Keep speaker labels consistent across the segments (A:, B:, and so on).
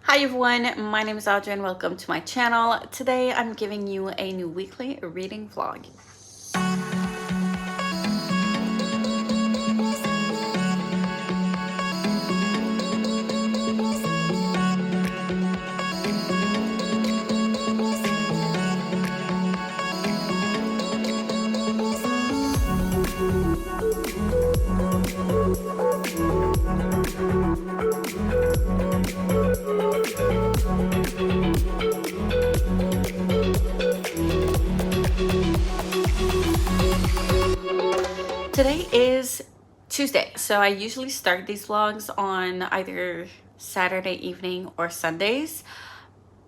A: Hi everyone, my name is Audrey and welcome to my channel. Today I'm giving you a new weekly reading vlog. Today is Tuesday, so I usually start these vlogs on either Saturday evening or Sundays,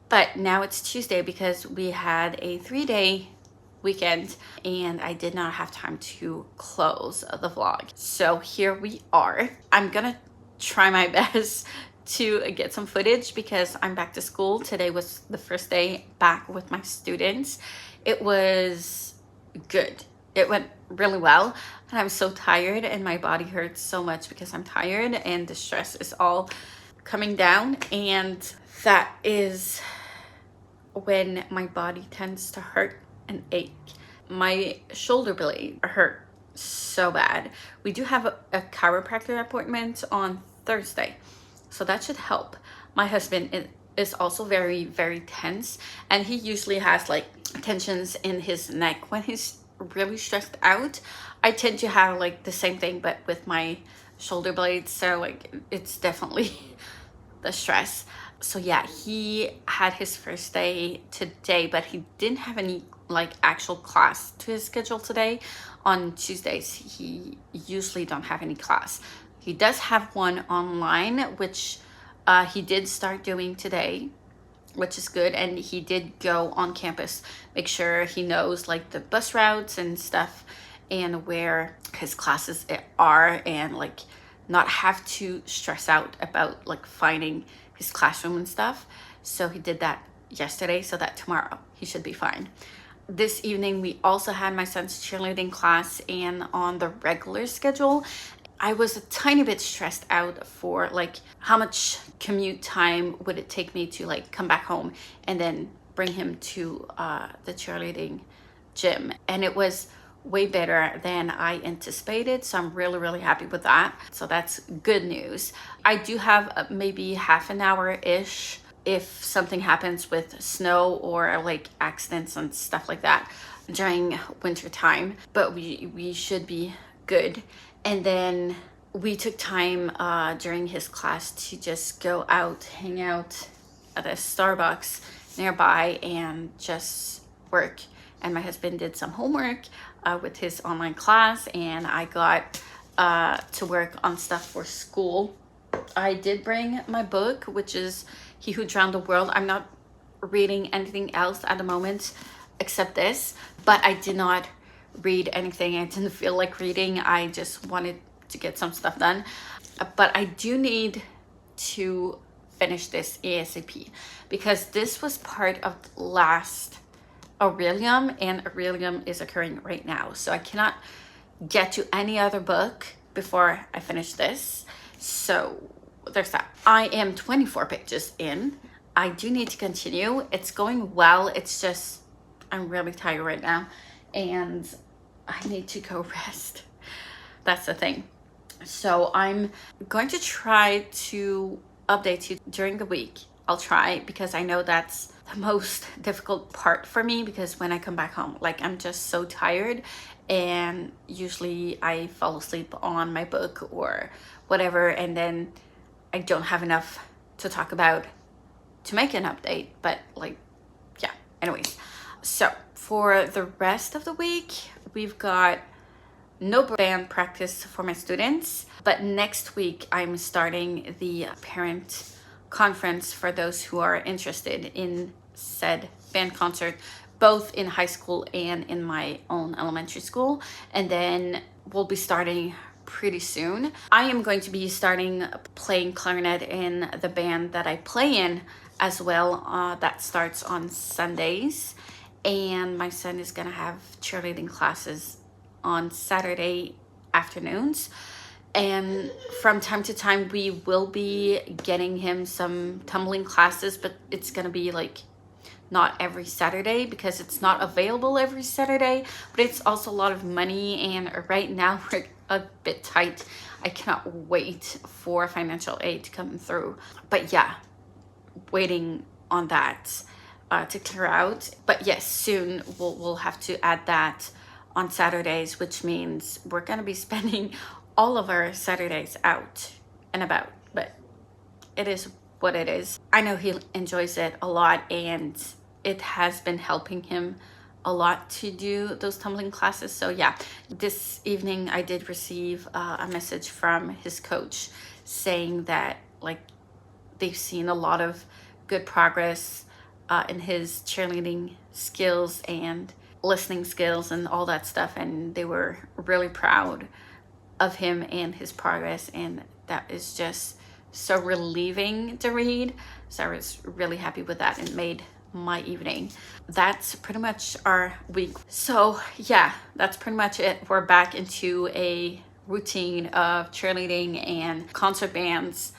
A: but now it's Tuesday because we had a 3-day weekend and I did not have time to close the vlog. So here we are. I'm gonna try my best to get some footage because I'm back to school. Today was the first day back with my students. It was good. It went really well, and I'm so tired and my body hurts so much because I'm tired and the stress is all coming down, and that is when my body tends to hurt and ache. My shoulder blade hurt so bad. We do have a chiropractor appointment on Thursday, so that should help. My husband is also very, very tense, and he usually has like tensions in his neck when he's really stressed out. I tend to have like the same thing but with my shoulder blades, so like it's definitely the stress. So yeah, he had his first day today, but he didn't have any like actual class to his schedule today. On Tuesdays he usually don't have any class. He does have one online, which he did start doing today, which is good. And he did go on campus, make sure he knows like the bus routes and stuff and where his classes are, and like not have to stress out about like finding his classroom and stuff. So he did that yesterday, so that tomorrow he should be fine. This evening we also had my son's cheerleading class, and on the regular schedule I was a tiny bit stressed out for like how much commute time would it take me to like come back home and then bring him to the cheerleading gym, and it was way better than I anticipated, so I'm really happy with that. So that's good news. I do have maybe half an hour ish if something happens with snow or like accidents and stuff like that during winter time, but we should be good. And then we took time during his class to just go out, hang out at a Starbucks nearby and just work. And my husband did some homework with his online class, and I got to work on stuff for school. I did bring my book, which is He Who Drowned the World. I'm not reading anything else at the moment except this, but I did not read anything. I didn't feel like reading. I just wanted to get some stuff done. But I do need to finish this ASAP because this was part of last Aurelium, and Aurelium is occurring right now. So I cannot get to any other book before I finish this. So there's that. I am 24 pages in. I do need to continue. It's going well. It's just I'm really tired right now and I need to go rest. That's the thing. So I'm going to try to update you during the week. I'll try, because I know that's the most difficult part for me, because when I come back home, like I'm just so tired, and usually I fall asleep on my book or whatever, and then I don't have enough to talk about to make an update. But like, yeah, anyways. So for the rest of the week, we've got no band practice for my students, but next week I'm starting the parent conference for those who are interested in said band concert, both in high school and in my own elementary school. And then we'll be starting pretty soon. I am going to be starting playing clarinet in the band that I play in as well. That starts on Sundays, and my son is gonna have cheerleading classes on Saturday afternoons. And from time to time, we will be getting him some tumbling classes, but it's gonna be like not every Saturday because it's not available every Saturday, but it's also a lot of money, and right now we're a bit tight. I cannot wait for financial aid to come through. But yeah, waiting on that to clear out. But yes, soon we'll have to add that on Saturdays, which means we're gonna be spending all of our Saturdays out and about. But it is what it is. I know he enjoys it a lot, and it has been helping him a lot to do those tumbling classes. So yeah, this evening I did receive a message from his coach saying that like they've seen a lot of good progress in his cheerleading skills and listening skills and all that stuff, and they were really proud of him and his progress, and that is just so relieving to read. So I was really happy with that, and made my evening. That's pretty much our week. So yeah, that's pretty much it. We're back into a routine of cheerleading and concert bands,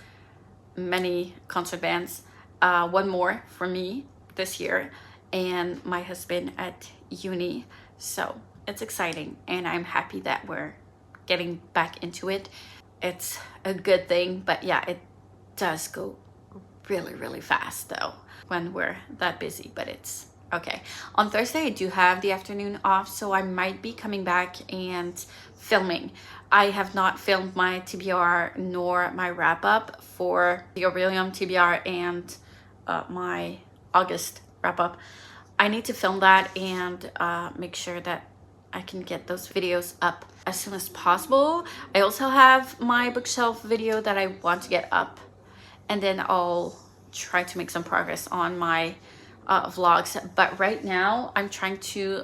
A: many concert bands. One more for me this year, and my husband at uni. So it's exciting, and I'm happy that we're getting back into it. It's a good thing, but yeah, it does go really, really fast though when we're that busy, but it's okay. On Thursday, I do have the afternoon off, so I might be coming back and filming. I have not filmed my TBR nor my wrap up for the Aurelium TBR and my August wrap up. I need to film that and make sure that I can get those videos up as soon as possible. I also have my bookshelf video that I want to get up, and then I'll try to make some progress on my vlogs. But right now I'm trying to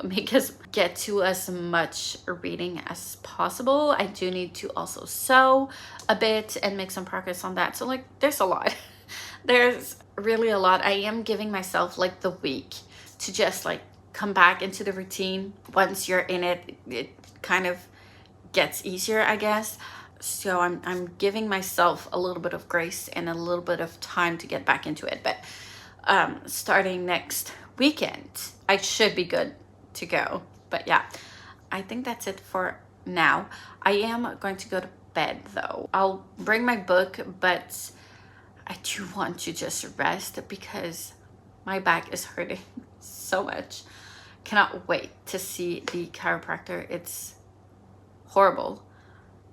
A: get to as much reading as possible. I do need to also sew a bit and make some progress on that. So like there's a lot. There's really a lot. I am giving myself like the week to just like come back into the routine. Once you're in it, it kind of gets easier, I guess. So I'm giving myself a little bit of grace and a little bit of time to get back into it. But starting next weekend, I should be good to go. But yeah, I think that's it for now. I am going to go to bed though. I'll bring my book, but I do want to just rest because my back is hurting so much. Cannot wait to see the chiropractor. It's horrible,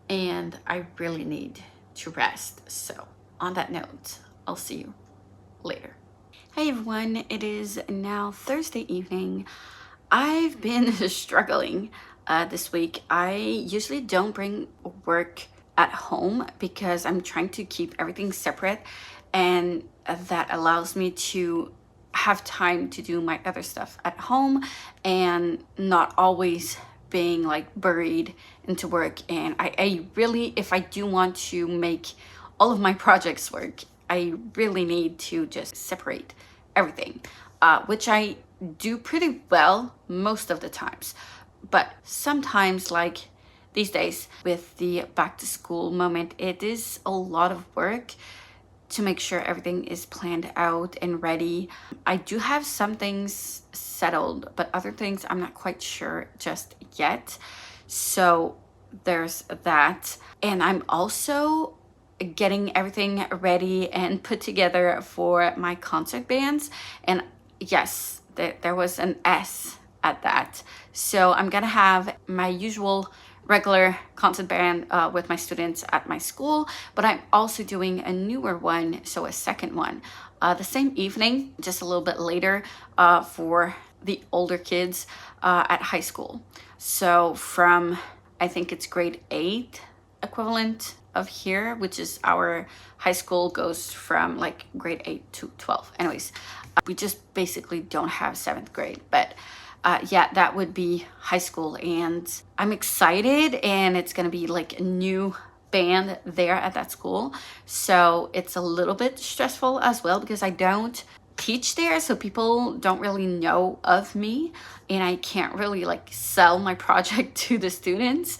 A: and I really need to rest. So on that note, I'll see you later. Hey everyone, it is now Thursday evening. I've been struggling this week. I usually don't bring work at home because I'm trying to keep everything separate, and that allows me to have time to do my other stuff at home and not always being like buried into work. And I really, if I do want to make all of my projects work, I really need to just separate everything, which I do pretty well most of the times. But sometimes, like these days with the back to school moment, it is a lot of work to make sure everything is planned out and ready. I do have some things settled, but other things I'm not quite sure just yet. So there's that. And I'm also getting everything ready and put together for my concert bands. And yes, there was an S at that. So I'm gonna have my usual regular concert band with my students at my school, but I'm also doing a newer one, so a second one, the same evening, just a little bit later, for the older kids at high school. So from, I think it's grade 8 equivalent of here, which is our high school goes from like grade 8 to 12. Anyways, we just basically don't have 7th grade, but yeah, that would be high school, and I'm excited, and it's gonna be like a new band there at that school. So it's a little bit stressful as well because I don't teach there, so people don't really know of me, and I can't really like sell my project to the students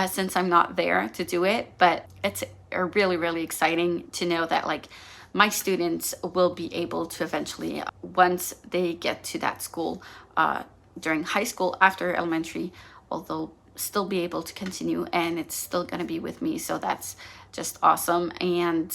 A: since I'm not there to do it. But it's really, really exciting to know that like my students will be able to eventually, once they get to that school during high school after elementary, well, they'll still be able to continue, and it's still going to be with me. So that's just awesome. And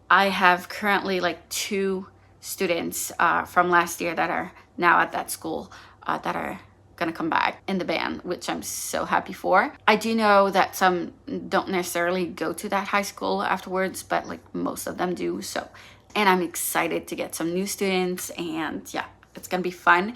A: I have currently like 2 students from last year that are now at that school that are gonna come back in the band, which I'm so happy for. I do know that some don't necessarily go to that high school afterwards, but like most of them do. So, and I'm excited to get some new students, and yeah, it's gonna be fun.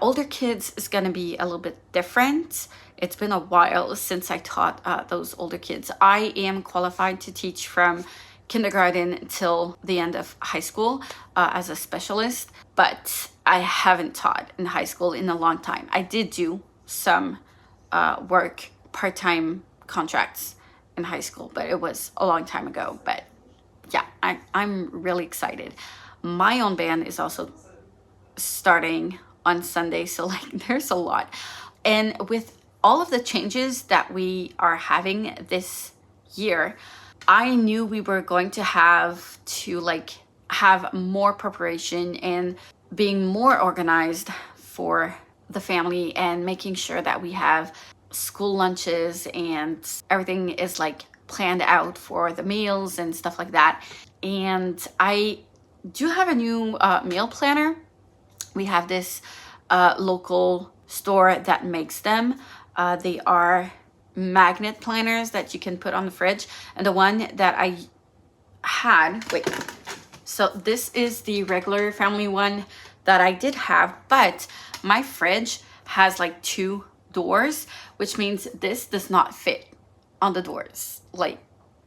A: Older kids is gonna be a little bit different. It's been a while since I taught those older kids. I am qualified to teach from kindergarten till the end of high school as a specialist, but I haven't taught in high school in a long time. I did do some work, part-time contracts in high school, but it was a long time ago. But yeah, I'm really excited. My own band is also starting on Sunday, so like there's a lot. And with all of the changes that we are having this year, I knew we were going to have to like have more preparation and being more organized for the family, and making sure that we have school lunches and everything is like planned out for the meals and stuff like that. And I do have a new meal planner. We have this local store that makes them. They are magnet planners that you can put on the fridge, and the one that I had, so this is the regular family one that I did have, but my fridge has like 2 doors, which means this does not fit on the doors, like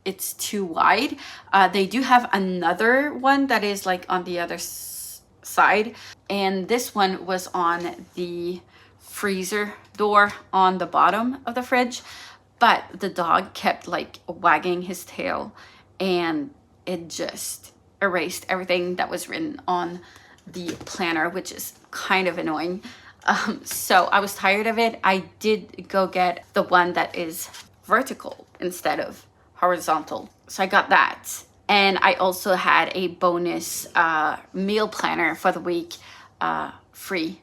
A: it's too wide. They do have another one that is like on the other side, and this one was on the freezer door on the bottom of the fridge, but the dog kept like wagging his tail, and it just erased everything that was written on the planner, which is kind of annoying. So I was tired of it. I did go get the one that is vertical instead of horizontal, so I got that. And I also had a bonus meal planner for the week free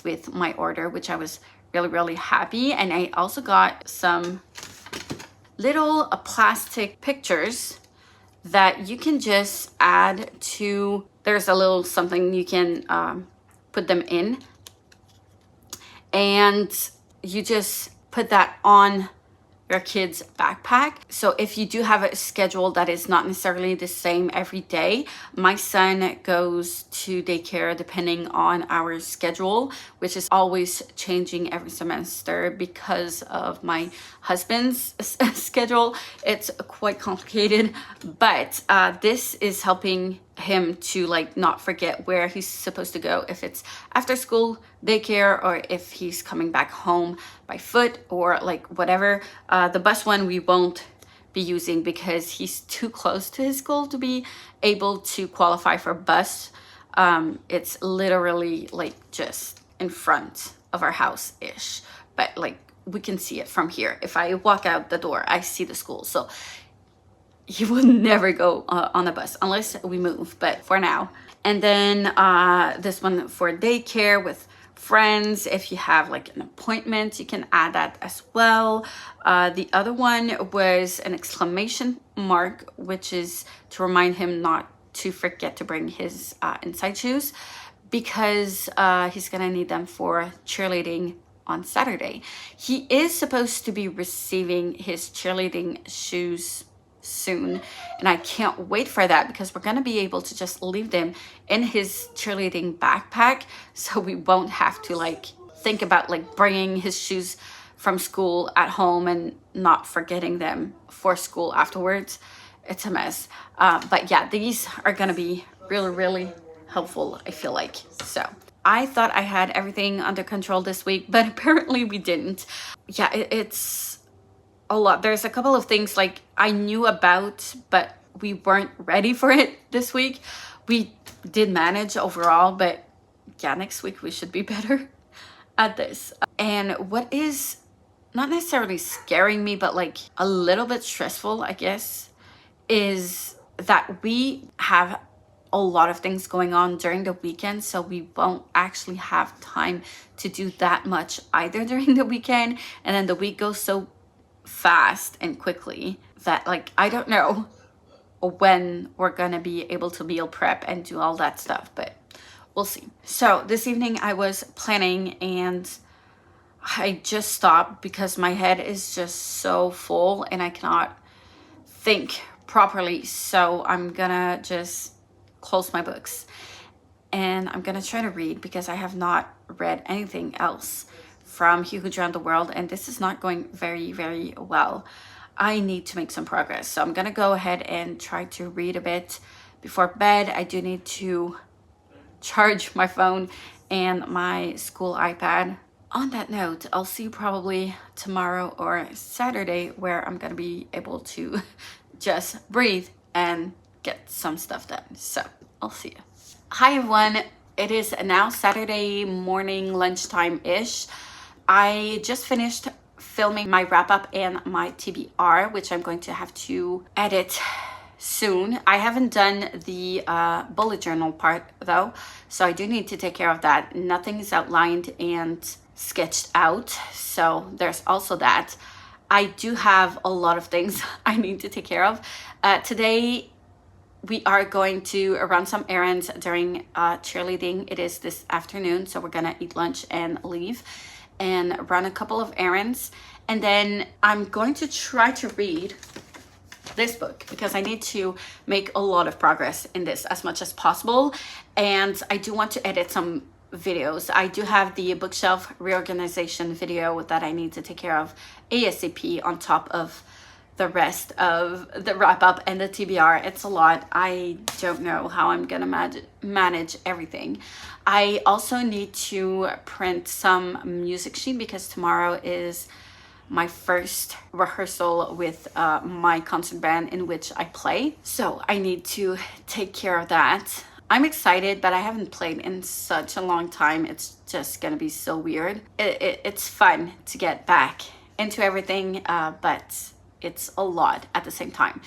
A: with my order, which I was really, really happy. And I also got some little plastic pictures that you can just add to, there's a little something you can put them in, and you just put that on your kid's backpack. So if you do have a schedule that is not necessarily the same every day, my son goes to daycare depending on our schedule, which is always changing every semester because of my husband's schedule. It's quite complicated, but this is helping him to like not forget where he's supposed to go, if it's after school daycare or if he's coming back home by foot or like whatever. The bus one we won't be using because he's too close to his school to be able to qualify for bus. It's literally like just in front of our house ish, but like we can see it from here. If I walk out the door, I see the school. So he will never go on a bus unless we move, but for now. And then this one for daycare with friends. If you have like an appointment, you can add that as well. The other one was an exclamation mark, which is to remind him not to forget to bring his inside shoes, because he's gonna need them for cheerleading on Saturday. He is supposed to be receiving his cheerleading shoes soon, and I can't wait for that, because we're gonna be able to just leave them in his cheerleading backpack, so we won't have to like think about like bringing his shoes from school at home and not forgetting them for school afterwards. It's a mess. But yeah, these are gonna be really, really helpful, I feel like. So I thought I had everything under control this week, but apparently we didn't. Yeah, it's a lot. There's a couple of things like I knew about, but we weren't ready for it this week, we did manage overall, but yeah, next week we should be better at this. And what is not necessarily scaring me, but like a little bit stressful, I guess, is that we have a lot of things going on during the weekend, so we won't actually have time to do that much either during the weekend. And then the week goes so fast and quickly that, like, I don't know when we're gonna be able to meal prep and do all that stuff, but we'll see. So this evening I was planning and I just stopped because my head is just so full and I cannot think properly. So I'm gonna just close my books and I'm gonna try to read, because I have not read anything else from He Who Drowned the World, and this is not going very, very well. I need to make some progress. So I'm gonna go ahead and try to read a bit before bed. I do need to charge my phone and my school iPad. On that note, I'll see you probably tomorrow or Saturday, where I'm gonna be able to just breathe and get some stuff done. So I'll see you. Hi everyone, it is now Saturday morning, lunchtime-ish. I just finished filming my wrap-up and my TBR, which I'm going to have to edit soon. I haven't done the bullet journal part though, so I do need to take care of that. Nothing is outlined and sketched out, so there's also that. I do have a lot of things I need to take care of. Today we are going to run some errands during cheerleading. It is this afternoon, so we're gonna eat lunch and leave and run a couple of errands, and then I'm going to try to read this book because I need to make a lot of progress in this as much as possible, and I do want to edit some videos. I do have the bookshelf reorganization video that I need to take care of ASAP on top of the rest of the wrap up and the TBR. It's a lot. I don't know how I'm gonna manage everything. I also need to print some music sheet because tomorrow is my first rehearsal with my concert band in which I play. So I need to take care of that. I'm excited, but I haven't played in such a long time. It's just gonna be so weird. It's fun to get back into everything, but it's a lot at the same time.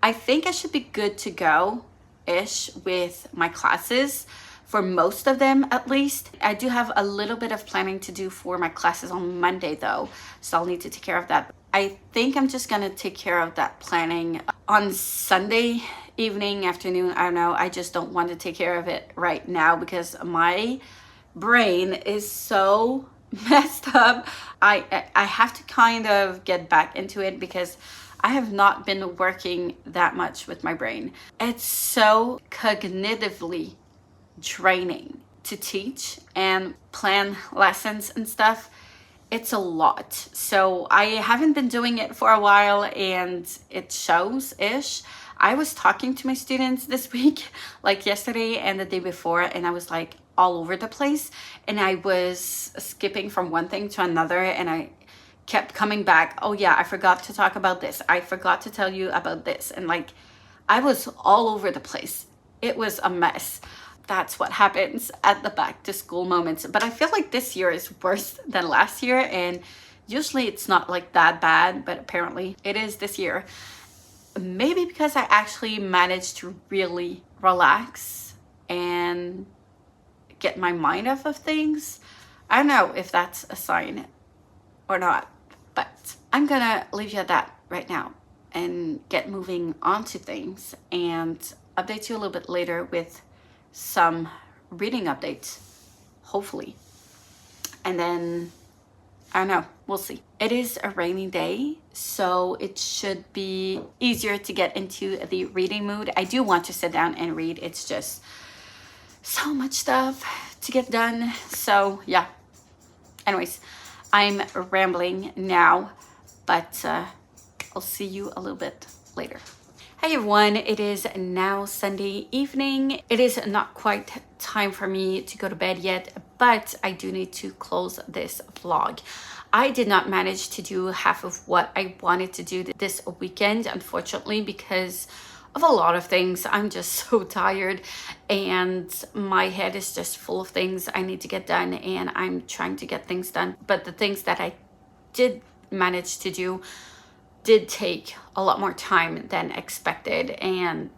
A: I think I should be good to go-ish with my classes, for most of them at least. I do have a little bit of planning to do for my classes on Monday though, so I'll need to take care of that. I think I'm just gonna take care of that planning on Sunday evening, afternoon. I don't know. I just don't want to take care of it right now because my brain is so messed up. I have to kind of get back into it because I have not been working that much with my brain. It's so cognitively draining to teach and plan lessons and stuff. It's a lot. So I haven't been doing it for a while and it shows-ish. I was talking to my students this week, like yesterday and the day before, and I was like all over the place, and I was skipping from one thing to another, and I kept coming back. Oh yeah, I forgot to talk about this. I forgot to tell you about this. And like, I was all over the place. It was a mess. That's what happens at the back to school moments. But I feel like this year is worse than last year, and usually it's not like that bad, but apparently it is this year. Maybe because I actually managed to really relax and get my mind off of things. I don't know if that's a sign or not, but I'm gonna leave you at that right now and get moving on to things and update you a little bit later with some reading updates, hopefully. And then, I don't know, we'll see. It is a rainy day, so it should be easier to get into the reading mood. I do want to sit down and read. It's just so much stuff to get done. So yeah, anyways, I'm rambling now, but I'll see you a little bit later. Hey everyone, it is now Sunday evening. It is not quite time for me to go to bed yet, but I do need to close this vlog. I did not manage to do half of what I wanted to do this weekend, unfortunately, because of a lot of things. I'm just so tired and my head is just full of things I need to get done, and I'm trying to get things done. But the things that I did manage to do did take a lot more time than expected, and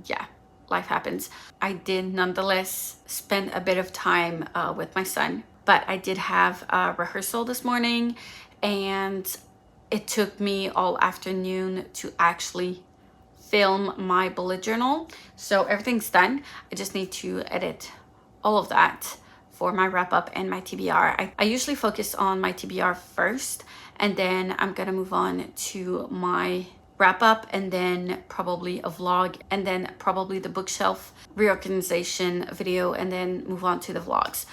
A: yeah, life happens. I did nonetheless spend a bit of time with my son, but I did have a rehearsal this morning, and it took me all afternoon to actually film my bullet journal. So everything's done. I just need to edit all of that for my wrap up and my TBR. I usually focus on my TBR first, and then I'm gonna move on to my wrap up, and then probably a vlog, and then probably the bookshelf reorganization video, and then move on to the vlogs.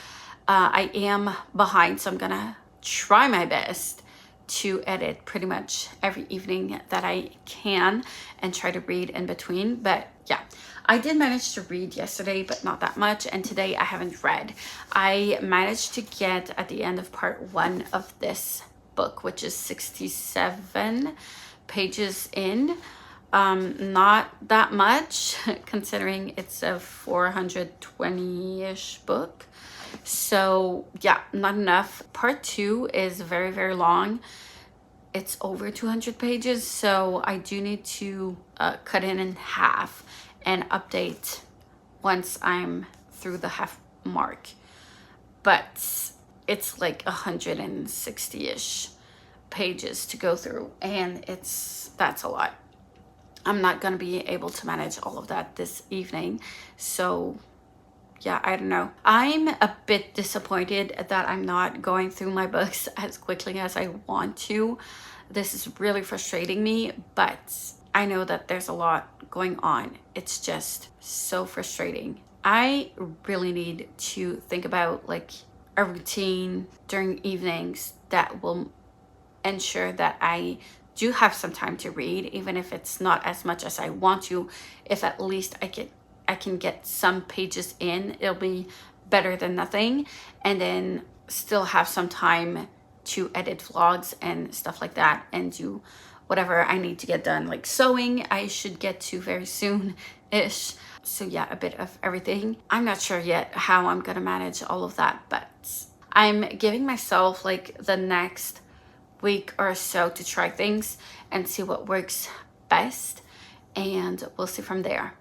A: I am behind, so I'm gonna try my best to edit pretty much every evening that I can and try to read in between. But yeah, I did manage to read yesterday, but not that much, and today I haven't read. I managed to get at the end of part 1 of this book, which is 67 pages in. Not that much considering it's a 420-ish book. So yeah, not enough. Part 2 is very, very long. It's over 200 pages, so I do need to cut it in half and update once I'm through the half mark. But it's like 160-ish pages to go through, and that's a lot. I'm not gonna be able to manage all of that this evening, so yeah, I don't know. I'm a bit disappointed that I'm not going through my books as quickly as I want to. This is really frustrating me, but I know that there's a lot going on. It's just so frustrating. I really need to think about like a routine during evenings that will ensure that I do have some time to read, even if it's not as much as I want to. If at least I can get some pages in, it'll be better than nothing, and then still have some time to edit vlogs and stuff like that, and do whatever I need to get done, like sewing I should get to very soon-ish. So yeah, a bit of everything. I'm not sure yet how I'm gonna manage all of that, but I'm giving myself like the next week or so to try things and see what works best, and we'll see from there.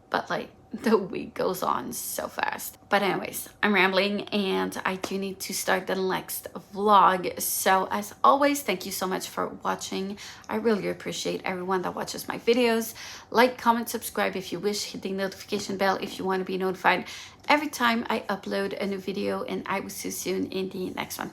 A: But like, the week goes on so fast. But anyways, I'm rambling, and I do need to start the next vlog. So as always, thank you so much for watching. I really appreciate everyone that watches my videos. Like, comment, subscribe if you wish, hit the notification bell if you want to be notified every time I upload a new video, and I will see you soon in the next one.